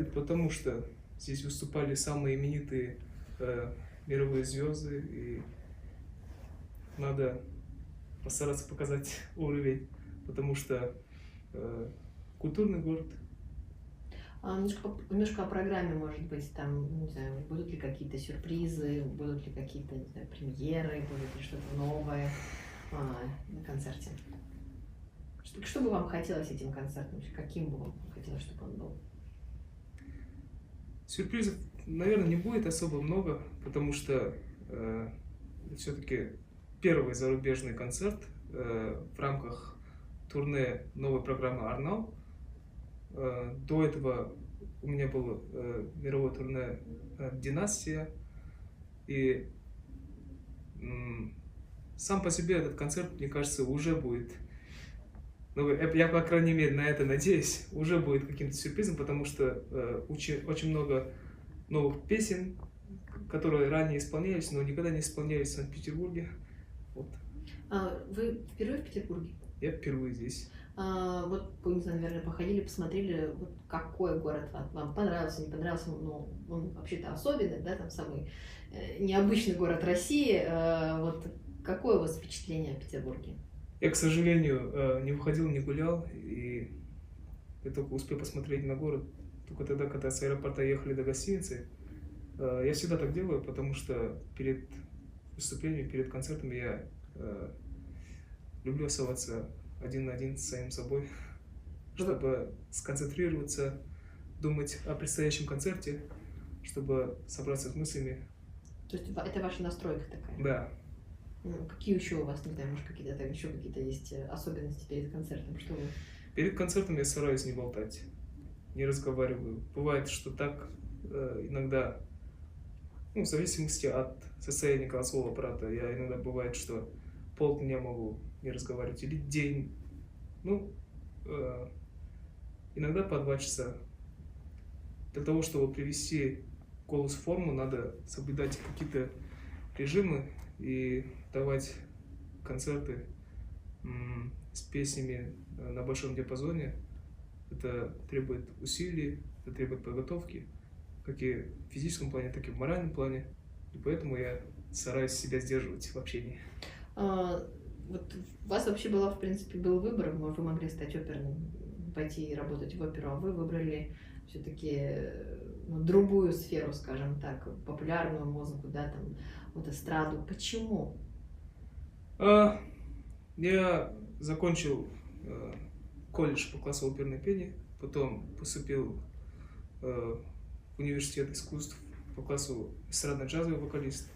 это потому, что здесь выступали самые именитые мировые звезды, и надо постараться показать уровень, потому что культурный город. Немножко о программе, может быть, там, не знаю, будут ли какие-то сюрпризы, будут ли какие-то, не знаю, премьеры, будет ли что-то новое на концерте? Что бы вам хотелось этим концертом? Каким бы вам хотелось, чтобы он был? Сюрпризов, наверное, не будет особо много, потому что все-таки первый зарубежный концерт в рамках турне новой программы «Арнау». До этого у меня было мировое турне «Династия», и сам по себе этот концерт, мне кажется, уже будет, ну, я, по крайней мере, на это надеюсь, уже будет каким-то сюрпризом, потому что очень много новых песен, которые ранее исполнялись, но никогда не исполнялись в Санкт-Петербурге. Вот. Вы впервые в Петербурге? Я впервые здесь. Вот, не знаю, наверное, походили, посмотрели, вот какой город вам понравился, не понравился, ну, он вообще-то особенный, да, там самый необычный город России. Вот какое у вас впечатление о Петербурге? Я, к сожалению, не выходил, не гулял, и я только успел посмотреть на город только тогда, когда с аэропорта ехали до гостиницы. Я всегда так делаю, потому что перед выступлением, перед концертом я люблю оставаться один на один с самим собой, чтобы сконцентрироваться, думать о предстоящем концерте, чтобы собраться с мыслями. То есть это ваша настройка такая? Да. Какие еще у вас, не знаю, может, еще какие-то есть особенности перед концертом? Что вы... Перед концертом я стараюсь не болтать, не разговариваю. Бывает, что так иногда, ну, в зависимости от состояния голосового аппарата, я иногда бывает, что полдня могу не разговаривать, или день. Ну, иногда по 2 часа. Для того, чтобы привести голос в форму, надо соблюдать какие-то режимы и давать концерты с песнями на большом диапазоне. Это требует усилий, это требует подготовки, как и в физическом плане, так и в моральном плане. И поэтому я стараюсь себя сдерживать в общении. Вот у вас вообще был, в принципе, был выбор, вы могли стать оперным, пойти и работать в оперу, а вы выбрали все-таки другую сферу, скажем так, популярную музыку, да, там, вот эстраду. Почему? Я закончил колледж по классу оперной пения, потом поступил в университет искусств по классу эстрадно-джазовый вокалист.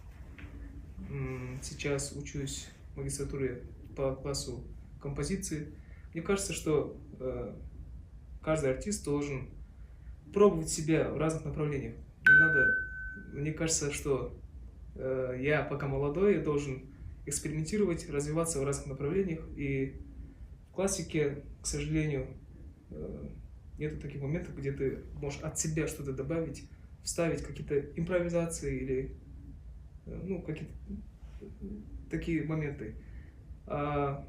Сейчас учусь в магистратуре по классу композиции. Мне кажется, что каждый артист должен пробовать себя в разных направлениях. Мне кажется, что я пока молодой, я должен экспериментировать, развиваться в разных направлениях. И в классике, к сожалению, нет таких моментов, где ты можешь от себя что-то добавить, вставить какие-то импровизации или какие-то такие моменты. А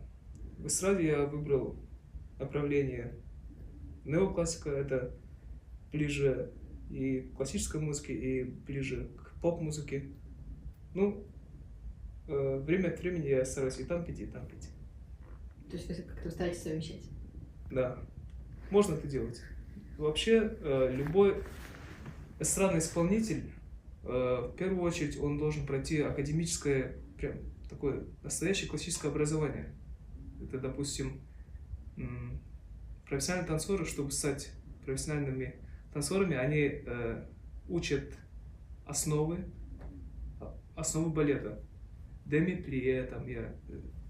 в эстраде я выбрал направление неоклассика, это ближе и к классической музыке, и ближе к поп-музыке. Время от времени я стараюсь и там петь, и там петь. То есть вы как-то стараетесь совмещать? Да, можно это делать. Вообще, любой эстрадный исполнитель, в первую очередь, он должен пройти академическое, прям такое настоящее классическое образование. Это, допустим, профессиональные танцоры, чтобы стать профессиональными танцорами, они учат основы балета. Деми-плие, там я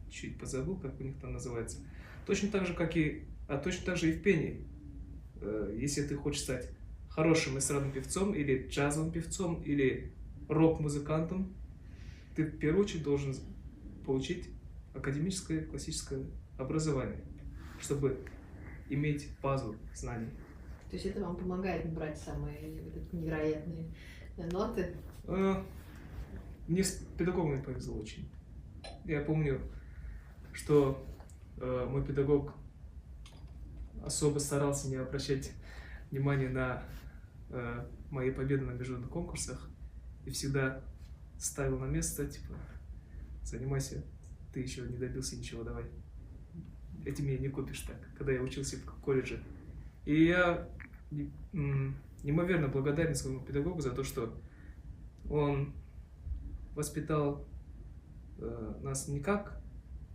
чуть позабыл, как у них там называется. Точно так же и в пении. Если ты хочешь стать хорошим эстрадным певцом, или джазовым певцом, или рок-музыкантом, ты в первую очередь должен получить академическое классическое образование, чтобы иметь базу знаний. То есть это вам помогает брать самые невероятные ноты? Мне с педагогами повезло очень. Я помню, что мой педагог особо старался не обращать внимания на мои победы на международных конкурсах и всегда ставил на место, типа, занимайся, ты еще не добился ничего, давай. Этим меня не купишь так, когда я учился в колледже. И я неимоверно благодарен своему педагогу за то, что он воспитал нас не как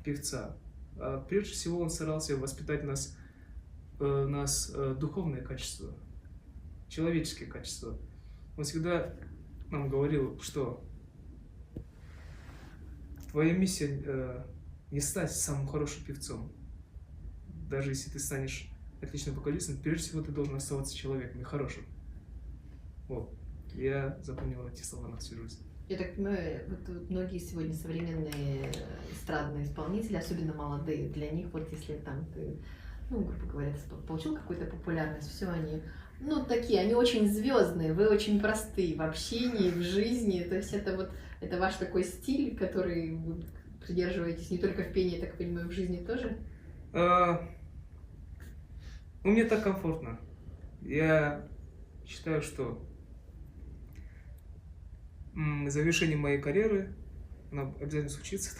певца, а прежде всего он старался воспитать нас духовное качество, человеческие качества. Он всегда нам говорил, что твоя миссия не стать самым хорошим певцом. Даже если ты станешь отличным вокалистом, прежде всего ты должен оставаться человеком и хорошим. Вот. Я запомнил эти слова на всю жизнь. Я так понимаю, вот многие сегодня современные эстрадные исполнители, особенно молодые, для них вот если там ты, ну, грубо говоря, получил какую-то популярность, все они, ну, такие, они очень звездные, вы очень простые в общении, в жизни, то есть это вот, это ваш такой стиль, который вы придерживаетесь не только в пении, я так понимаю, в жизни тоже? Ну, мне так комфортно. Я считаю, что завершение моей карьеры, она обязательно случится.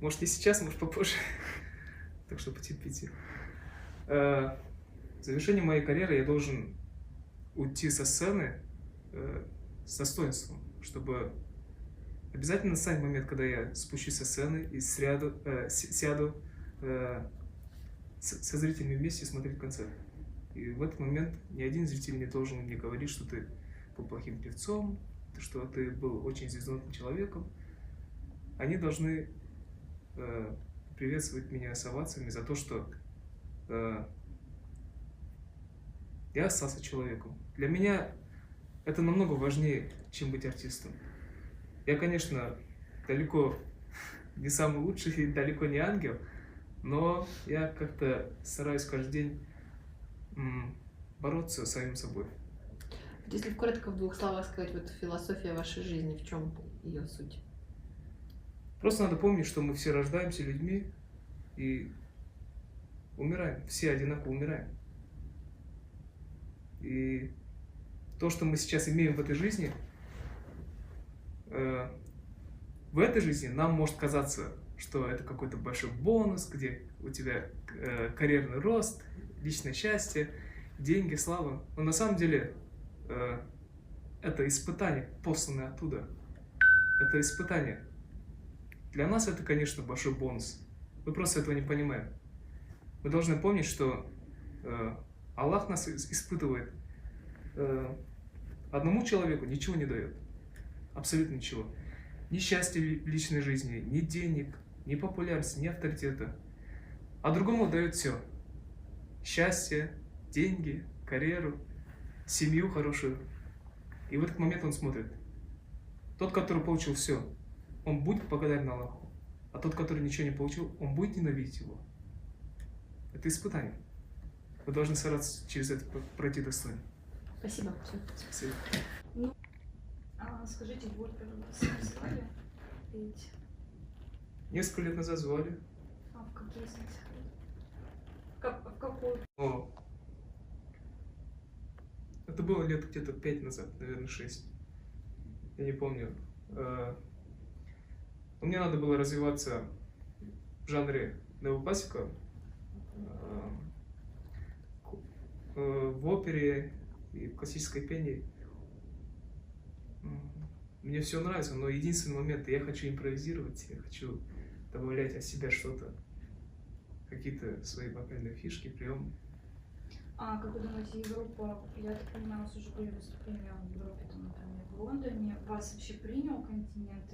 Может, не сейчас, может, попозже. Так что потерпите. В завершение моей карьеры я должен уйти со сцены с достоинством, чтобы обязательно настанет момент, когда я спущусь со сцены и сяду со зрителями вместе смотреть концерт. И в этот момент ни один зритель не должен мне говорить, что ты был плохим певцом, что ты был очень звездным человеком. Они должны приветствовать меня с овациями за то, что я остался человеком. Для меня это намного важнее, чем быть артистом. Я, конечно, далеко не самый лучший и далеко не ангел, но я как-то стараюсь каждый день бороться с самим собой. Если коротко в двух словах сказать, вот философия вашей жизни, в чем ее суть? Просто надо помнить, что мы все рождаемся людьми и умираем. Все одинаково умираем. И то, что мы сейчас имеем в этой жизни, нам может казаться, что это какой-то большой бонус, где у тебя карьерный рост, личное счастье, деньги, слава. Но на самом деле это испытание, посланное оттуда. Это испытание. Для нас это, конечно, большой бонус. Мы просто этого не понимаем. Мы должны помнить, что Аллах нас испытывает. Одному человеку ничего не дает. Абсолютно ничего. Ни счастья в личной жизни, ни денег, ни популярности, ни авторитета. А другому дает все. Счастье, деньги, карьеру, семью хорошую. И в этот момент он смотрит. Тот, который получил все, он будет благодарен Аллаху. А тот, который ничего не получил, он будет ненавидеть его. Это испытание. Вы должны стараться через это пройти достойно. Спасибо. Спасибо. Ну, скажите, в оперу вас звали петь? Несколько лет назад звали. А в какие смыслы? В какую? Это было лет где-то 5 назад, наверное, 6. Я не помню. Но мне надо было развиваться в жанре неоклассика, в опере и в классической пении. Мне все нравится, но единственный момент, я хочу импровизировать, я хочу добавлять от себя что-то, какие-то свои вокальные фишки, приемы. А как вы думаете, Европа, я так понимаю, у вас уже были выступления в Европе, там, например, в Лондоне, вас вообще принял континент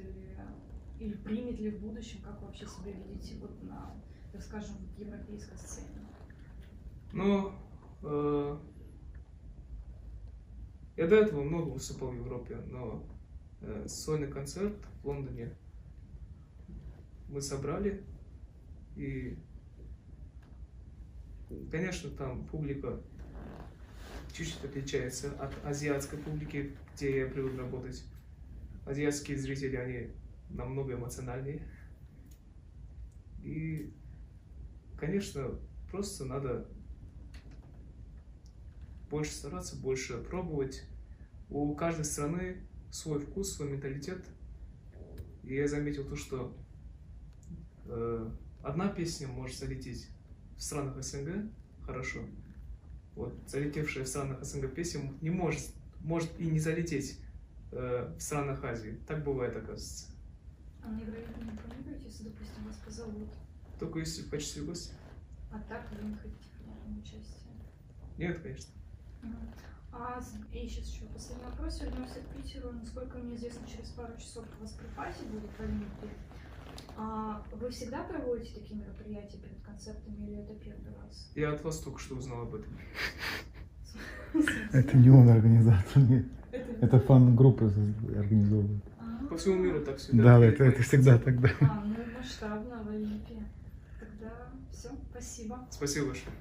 или примет ли в будущем, как вы вообще себя видите вот на, так скажем, европейской сцене? Ну, я до этого много выступал в Европе, но сольный концерт в Лондоне мы собрали, и, конечно, там публика чуть-чуть отличается от азиатской публики, где я привык работать. Азиатские зрители, они намного эмоциональнее. И, конечно, просто надо больше стараться, больше пробовать. У каждой страны свой вкус, свой менталитет. И я заметил то, что одна песня может залететь в странах СНГ хорошо. Вот залетевшая в странах СНГ песня не может и не залететь в странах Азии. Так бывает, оказывается. А на Евровидение не планируете, если, допустим, вас позовут? Только если в качестве гостя. А так вы не хотите принять участие? Нет, конечно. И сейчас еще последний вопрос. Вернемся к Питеру. Насколько мне известно, через пару часов у вас припати будет в Олимпии. Вы всегда проводите такие мероприятия перед концертами или это первый раз? Я от вас только что узнал об этом. Это не он организатор, нет. Это фан-группы организовывают. По всему миру так всегда. Да, это всегда тогда. Ну масштабно в Олимпии. Тогда все, спасибо. Спасибо большое.